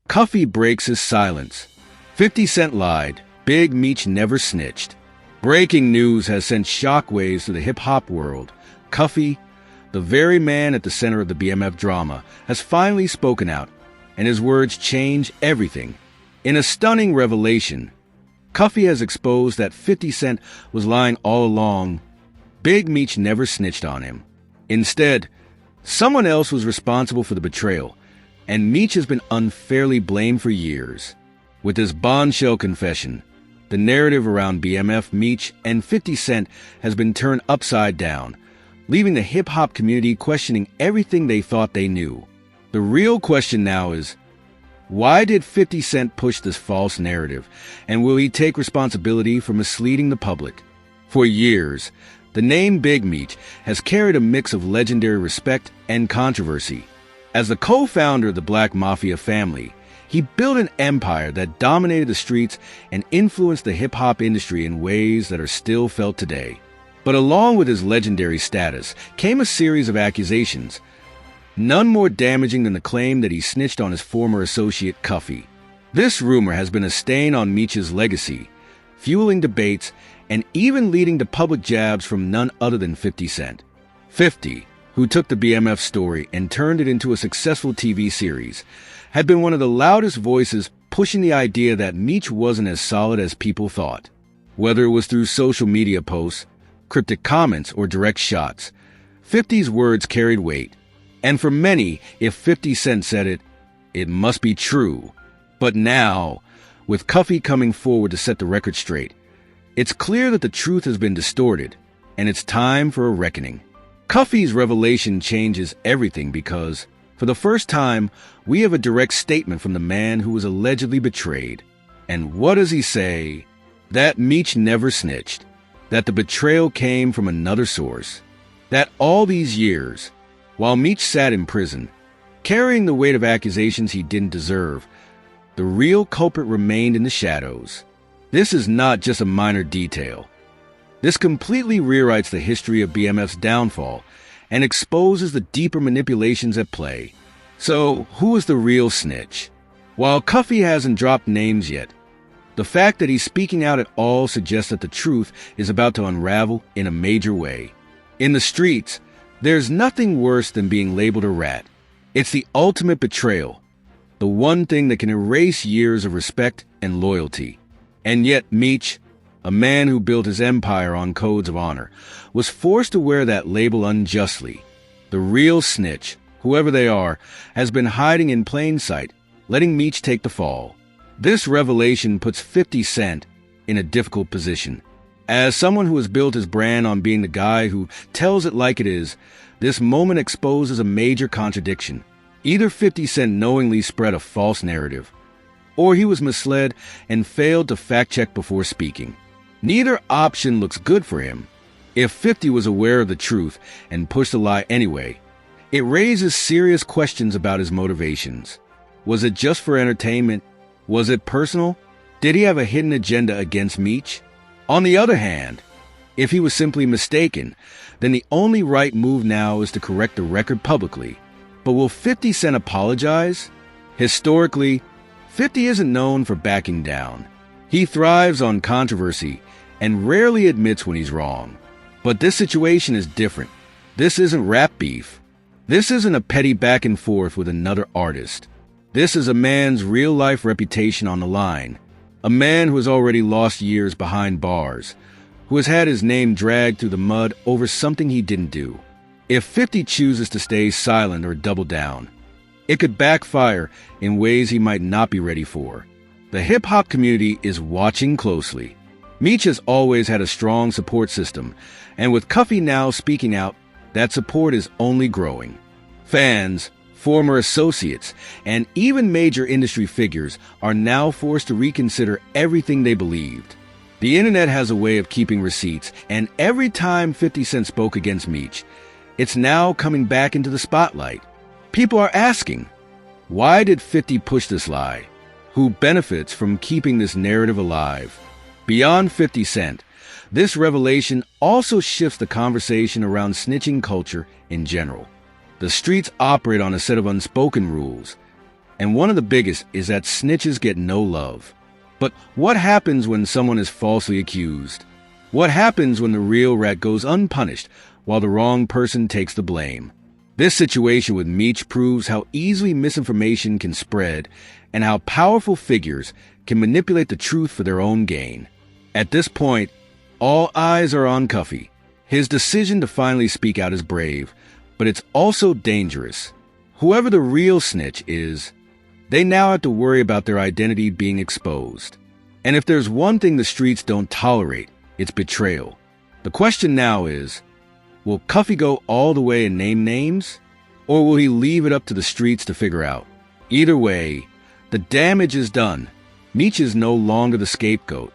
Cuffy breaks his silence. 50 Cent lied. Big Meech never snitched. Breaking news has sent shockwaves to the hip-hop world. Cuffy, the very man at the center of the BMF drama, has finally spoken out, and his words change everything. In a stunning revelation, Cuffy has exposed that 50 Cent was lying all along. Big Meech never snitched on him. Instead, someone else was responsible for the betrayal, and Meech has been unfairly blamed for years. With this bombshell confession, the narrative around BMF, Meech, and 50 Cent has been turned upside down, leaving the hip-hop community questioning everything they thought they knew. The real question now is, why did 50 Cent push this false narrative, and will he take responsibility for misleading the public? For years, the name Big Meech has carried a mix of legendary respect and controversy. As the co-founder of the Black Mafia family, he built an empire that dominated the streets and influenced the hip-hop industry in ways that are still felt today. But along with his legendary status came a series of accusations, none more damaging than the claim that he snitched on his former associate Cuffy. This rumor has been a stain on Meech's legacy, fueling debates and even leading to public jabs from none other than 50 Cent. 50, who took the BMF story and turned it into a successful TV series, had been one of the loudest voices pushing the idea that Meech wasn't as solid as people thought. Whether it was through social media posts, cryptic comments, or direct shots, 50's words carried weight. And for many, if 50 Cent said it, it must be true. But now, with Cuffy coming forward to set the record straight, it's clear that the truth has been distorted, and it's time for a reckoning. Cuffy's revelation changes everything because, for the first time, we have a direct statement from the man who was allegedly betrayed. And what does he say? That Meech never snitched, that the betrayal came from another source, that all these years, while Meech sat in prison, carrying the weight of accusations he didn't deserve, the real culprit remained in the shadows. This is not just a minor detail. This completely rewrites the history of BMF's downfall and exposes the deeper manipulations at play. So, who is the real snitch? While Cuffy hasn't dropped names yet, the fact that he's speaking out at all suggests that the truth is about to unravel in a major way. In the streets, there's nothing worse than being labeled a rat. It's the ultimate betrayal, the one thing that can erase years of respect and loyalty. And yet Meech, a man who built his empire on codes of honor, was forced to wear that label unjustly. The real snitch, whoever they are, has been hiding in plain sight, letting Meech take the fall. This revelation puts 50 Cent in a difficult position. As someone who has built his brand on being the guy who tells it like it is, this moment exposes a major contradiction. Either 50 Cent knowingly spread a false narrative, or he was misled and failed to fact-check before speaking. Neither option looks good for him. If 50 was aware of the truth and pushed the lie anyway, it raises serious questions about his motivations. Was it just for entertainment? Was it personal? Did he have a hidden agenda against Meech? On the other hand, if he was simply mistaken, then the only right move now is to correct the record publicly. But will 50 Cent apologize? Historically, 50 isn't known for backing down. He thrives on controversy and rarely admits when he's wrong. But this situation is different. This isn't rap beef. This isn't a petty back and forth with another artist. This is a man's real-life reputation on the line. A man who has already lost years behind bars, who has had his name dragged through the mud over something he didn't do. If 50 chooses to stay silent or double down, it could backfire in ways he might not be ready for. The hip-hop community is watching closely. Meech has always had a strong support system, and with Cuffy now speaking out, that support is only growing. Fans, former associates, and even major industry figures are now forced to reconsider everything they believed. The internet has a way of keeping receipts, and every time 50 Cent spoke against Meech, it's now coming back into the spotlight. People are asking, why did 50 push this lie? Who benefits from keeping this narrative alive? Beyond 50 Cent, this revelation also shifts the conversation around snitching culture in general. The streets operate on a set of unspoken rules. And one of the biggest is that snitches get no love. But what happens when someone is falsely accused? What happens when the real rat goes unpunished while the wrong person takes the blame? This situation with Meech proves how easily misinformation can spread and how powerful figures can manipulate the truth for their own gain. At this point, all eyes are on Cuffy. His decision to finally speak out is brave, but it's also dangerous. Whoever the real snitch is, they now have to worry about their identity being exposed. And if there's one thing the streets don't tolerate, it's betrayal. The question now is, will Cuffy go all the way and name names? Or will he leave it up to the streets to figure out? Either way, the damage is done. Meech is no longer the scapegoat.